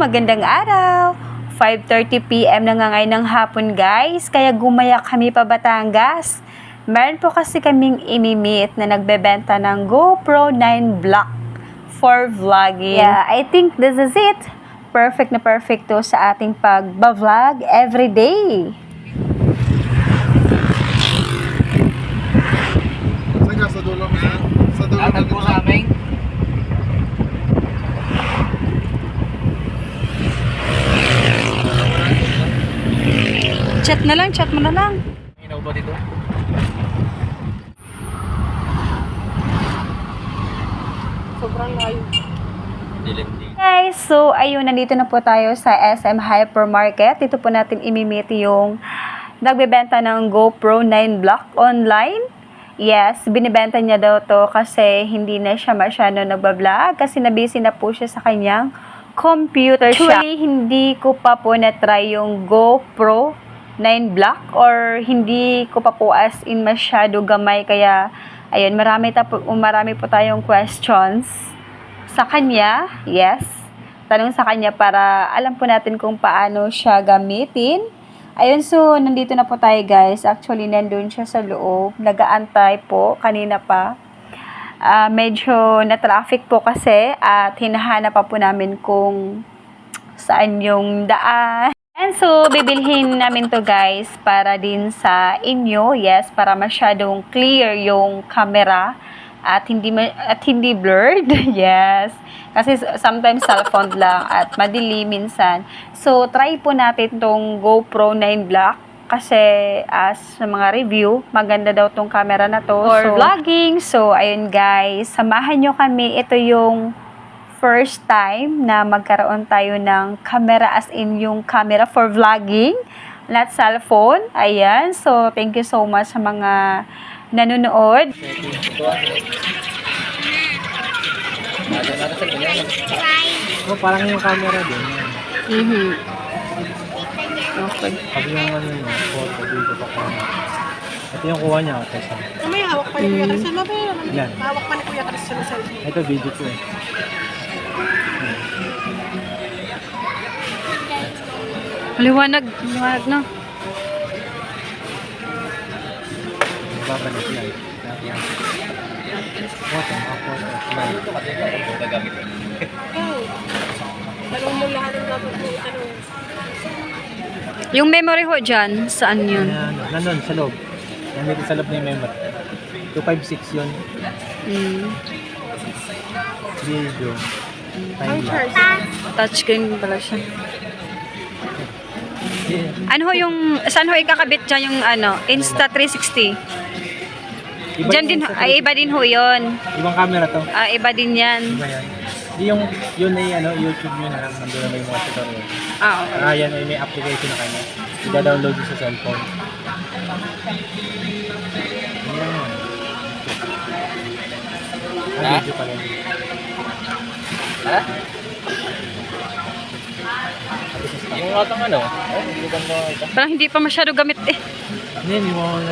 magandang araw! 5:30 PM na nga ngayon ng hapon guys, kaya gumaya kami pa Batangas. Meron po kasi kaming imimit na nagbebenta ng GoPro 9 Black for vlogging. Yeah, I think this is it. Perfect na perfect to sa ating pag-vlog everyday. Sa dulo mo sa dulo Atag po sa amin. Chat mo na lang. Inaw ba dito? sobrang layo. Dilim. Guys, so ayun, nandito na po tayo sa SM Hypermarket. Dito po natin imimit yung nagbebenta ng GoPro 9 Black online. Yes, binibenta niya daw to kasi hindi na siya masyado nagbablog kasi nabisi na po siya sa kanyang computer shop. Actually, hindi ko pa po na-try yung GoPro 9 Black or hindi ko pa po as in masyado gamay kaya ayun, marami po tayong questions sa kanya. Yes, tanong sa kanya para alam po natin kung paano siya gamitin. Ayun, so nandito na po tayo guys. Actually, nandun siya sa loob. Nag-aantay po kanina pa. Medyo na-traffic po kasi at hinahanap pa po namin kung saan yung daan. And so, bibilhin namin to guys para din sa inyo. Yes, para masyadong clear yung camera at hindi blurred. Yes. Kasi sometimes cellphone lang at madili minsan. So, try po natin tong GoPro 9 Black kasi as sa mga review, maganda daw tong camera na to for vlogging. So, ayun guys, samahan nyo kami. Ito yung first time na magkaroon tayo ng camera as in yung camera for vlogging, not cellphone. Ayan. So, thank you so much sa mga nanonood. Parang yung camera din. Okay. Pag yung ano yung photo, dito pa pa. Ito yung kuha niya. May hawak pa ni Kuya Crisel. Yan. Hawak pa ni Kuya Crisel sa cellphone. Ito video ko eh. Liwanag na. Babalik yan. Yan. Photo. Tanong mo lahat ng dapat mo itanong. Yung memory ho dyan, saan yun? Ayan, nandun sa loob. Nandito sa loob na yung memory. 256 yun. Video. Touchscreen pala siya. Ano ho yung, saan ho ikakabit dyan yung ano, Insta360? Dyan din, ay iba din ho yun. Ibang camera to. Iba din yan. Iba yan. Di yung yun ay ano, YouTube yun na nandun na may mga tutorial. Okay. Yan ay may application na kanya. I-download yun sa cellphone. Ayan. Video pala yun. Ha? Yung atang ano? Hindi ba ito? Parang hindi pa masyado gamit eh. Hindi mo na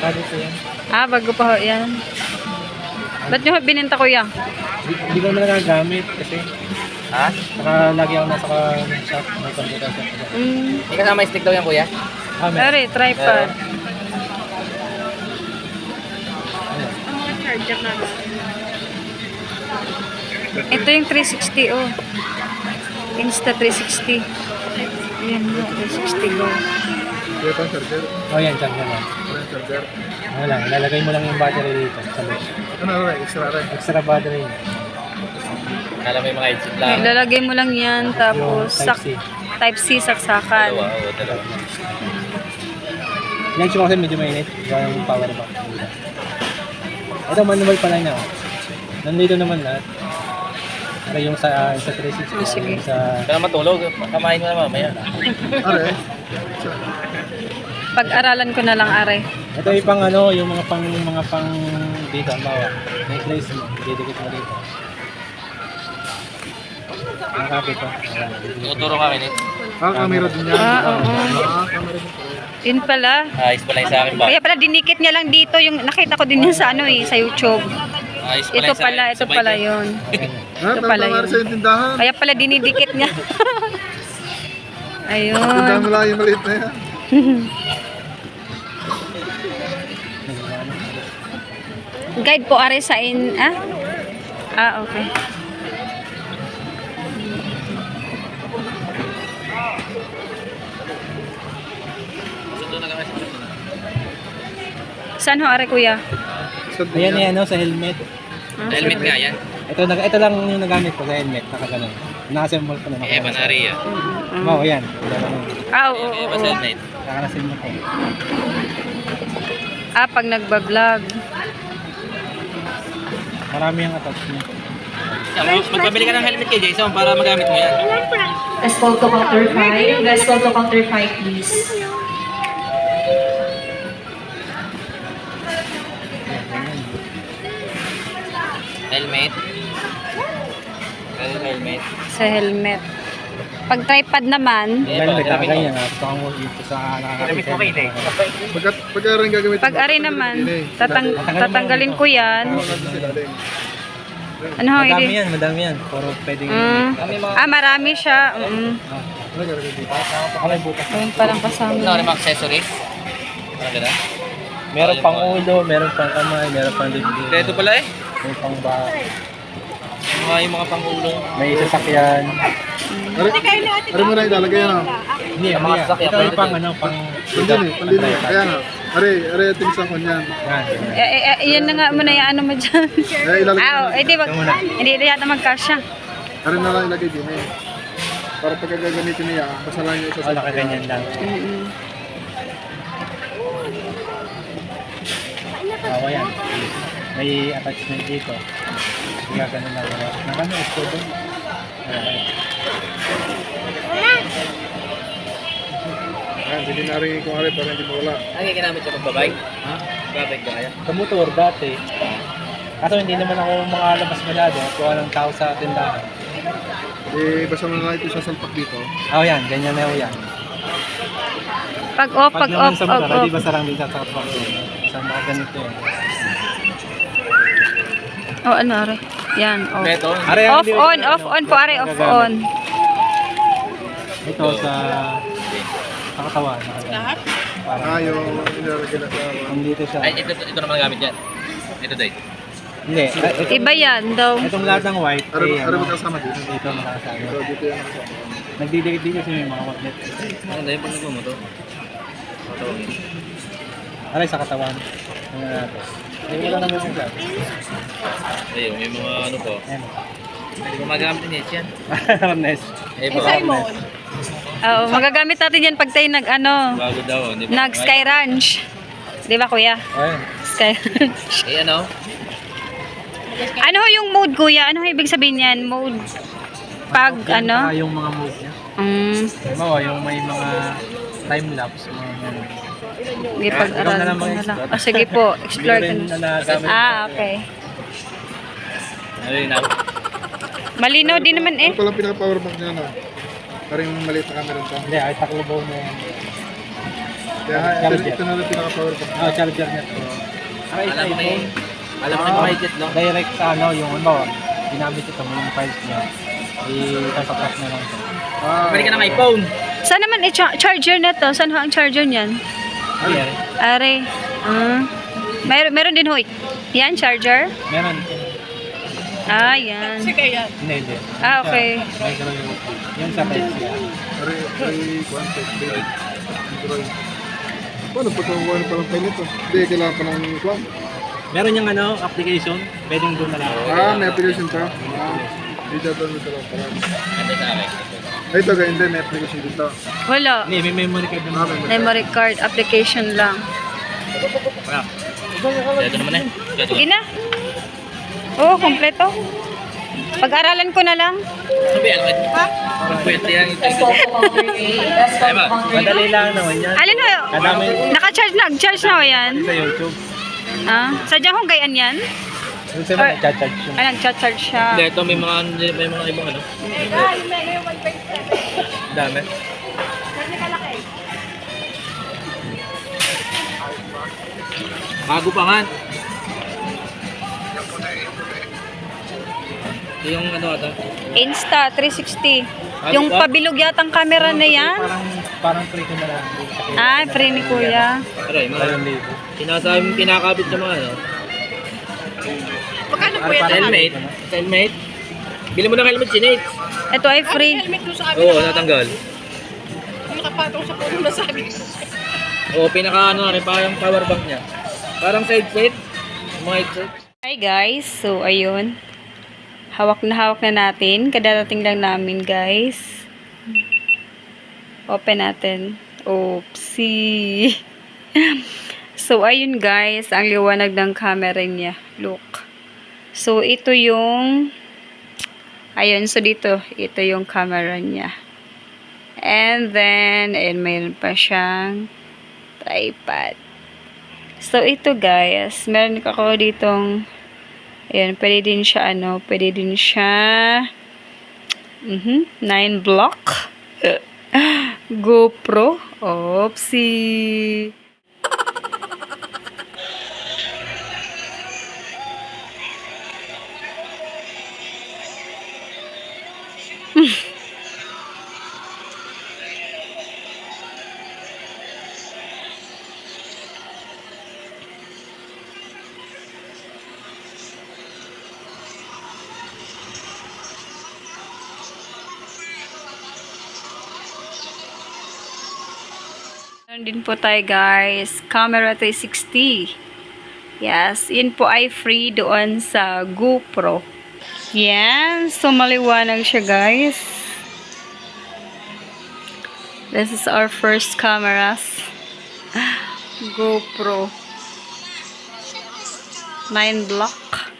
Bakit ko yan? Bago pa ho yan. Ba't nyo binenta kuya? Hindi ko naman nagagamit kasi Ha? lagi ako nasa shop, may computer shop. May kasama stick daw yan, kuya? Sorry, tripod. Ang mga charger na Ito yung 360 oh. Insta360. Yan yung 360 go. Kuya pang charger. Yan, charger lang. Kuya charger. Wala, ilalagay mo lang yung battery dito sa loob. Ano rin? Extra rin. Extra battery. Kala may mga headset lang. Ilalagay mo lang yan, tapos Yung Type-C. Type-C saksakan. Dalawa, oo, dalawa. Yan siya kasi medyo mainit. Gawin yung power bank. Ito manual pala niya. Nandito naman lahat. Pero yung sa 360. Sige. Yung sa Kaya matulog, kamain mo na mamaya. Ano rin? Pag-aralan ko na lang, are. ito yung pang ano, yung mga pang dito ang bawa. May place mo, didikit mo dito. Nakakapit ko. Tuturo kami nito. Camera din yan. Oo. Camera din pala. Yun pala. Ayos pala yung sa akin ba? Kaya pala dinikit niya lang dito yung nakita ko din yun sa ano eh, sa YouTube. Ayos Ito yung sa akin. pala Sabay yun. din. Ito pala tama yun. sa yung tindahan. Kaya pala dinidikit niya. Tindahan Ayun. mo lang yung maliit na yan. Guide po are sa okay. Saan ho are kuya? Ayan yan, no, sa helmet. Helmet nga yan. Ito lang yung nagamit ko sa helmet, nakaganon. Naka-assemble ko na. Eh, Banaria. Oo, yan. Oo. Eh, basta helmet. Naka-assemble ko. Pag nagbablog. Marami yung attachment. Magpabili ka ng helmet kay Jason para magamit mo yan. Let's go to counter 5. Let's go to counter 5, please. Helmet. Helmet. Sa helmet. Pag tripod naman, Helmet, nakaganyan. Gusto kang ito sa nakakasensor. Pagka rin gagamitin. pag are naman, tatanggalin ko yan. Ano ho, Madami hindi? yan, madami yan. Puro pwedeng... Marami siya. Akalay bukas. Ayun, parang kasama. Ano mga accessories? Parang gano'n? Meron pang ulo, meron pang kamay, meron pang dibdib. Ito pala eh. May pang ba, Yung mga pangulo. may sasakyan. Ano mo na ilalagay yan ah. Hindi, Sa mga sasakyan, ito pwede yung pang din. ano, pang... Pandin eh. Kaya nga. Are, tingsan ko niyan. Yan. Yan na nga muna yung ano mo dyan. Ilalagay. Hindi yata magkasya. Are na lang ilagay din eh. Para pagka gagamitin niya, basta lang yung isa Oh, nakaganyan lang. Oo, yan. May attachment dito. Kaya ganun lang. Nakano, ito doon. Ayan, hindi na rin kung are para hindi mawala. Ang ginamit sa pagbabike? Ha? Pagbabike ka kaya? Sa motor dati. Kaso hindi naman ako makalabas masyado. Kuha ng tao sa tindahan. Eh, basta mo na lang ito sasalpak dito. Oh, yan. Ganyan na yan. Pag off, Pag pag naman off, sa pag motor, off. di ba sarang din sa sakpak doon? Sa mga ganito yan. Ano are? Yan, off. Beto? Off on po are, off on. Ito sa katawan. Lahat? Yung ilalagay na sa... Dito siya. Ay, ito naman gamit yan. Ito date. Hindi. Iba yan daw. Itong lahat ng white. Are magkasama dito. Dito makakasama. So, dito yan nakasama. Nagdidikit din kasi may mga magnet. Ano dahil pag nagmamoto? Matawagin. Aray sa katawan. Ano natin. Ay, wala naman yung vlog. Ayun, may mga ano po. Ayan. Hindi ko magamit ni yan. Harness. Eh, baka Oo, magagamit natin yan pag tayo bago daw. Di ba? nag Sky Ranch. Di ba kuya? Ayan. Sky Ranch. Eh, ano? Ano ho yung mode kuya? Ano ho ibig sabihin yan? Mode pag ano? Yung mga mode niya. Bawa, yung may mga time-lapse. Mga ganun. Sige, pag-aralan na lang ko na lang. mag-explore. Sige po, explore ko Hindi na. na nagamit. Okay. Ano yun na? Malinaw din naman eh. Ano pala pinaka-power bank niya na? Parang yung maliit na camera ito. Hindi, ay taklubaw mo yan. Kaya ito na lang pinaka-power bank. Charger niya to. Ay, sa Alam mo iPhone. Alam mo na yung mahigit, no? Direct sa ano, yung ano, ginamit ito, yung files niya. I-tasapak na lang ito. Balik ka ng iPhone. Saan naman charger na to? Saan ho ang charger niyan? Here, Are. Meron din ho. Yan, charger? meron. Yan. Hindi. Okay. Micro USB. Yung sa Type-C. Are, contact, date, Android. Paano pagkakuha na palang file ito? Hindi, kailangan pa ng kwan. Meron yung ano, application. Pwedeng doon na lang. May application pa. Hindi dapat mo ito lang pala. Ando sa akin. Ay, ito ganyan din, may application dito. Wala. Hindi, may memory card doon. Memory card application lang. Wala. Ito naman eh. Ito. Sige na. Oo, kompleto. Pag-aralan ko na lang. Ano ba yan? Pwede yan. Let's go to counter 8. Let's go Ay, ba? to counter 8. Madali lang naman yan. Alin ho? Kadami Naka-charge na ho yan? sa YouTube. Sadyang hong gayan yan? Yung sa mga chat-chat yung Nag-charge siya. Hindi, ito may mga ibang ano. dami. Bago pa nga. Yung ano ata? Insta 360. Ano Yung ba? pabilog yatang camera na yan. Parang free ko na lang. Ah, free ni Kuya. Aray, mga sinasabi mong kinakabit sa mga ano. Magkano po yan? Helmet. Helmet. Bili mo ng helmet si Nate. Ito ay free. Helmet mo sa Oo, natanggal. nakapatong sa puno na sabi. Oo, pinaka ano rin, parang power bank niya. Parang side set. Mga headset. Hi guys, so ayun. Hawak na natin. Kadadating lang namin guys. Open natin. Oopsie. So ayun guys, ang liwanag ng camera niya. Look. So ito yung ayun, so dito, ito yung camera niya. And then, ayun, mayroon pa siyang tripod. So, ito guys, meron ako ditong, ayun, pwede din siya, pwede din siya, 9 block, GoPro, oopsie. Meron din po tayo guys, camera 360. Yes, yun po ay free doon sa GoPro. Yan, so maliwanag siya guys. This is our first cameras. GoPro 9 block.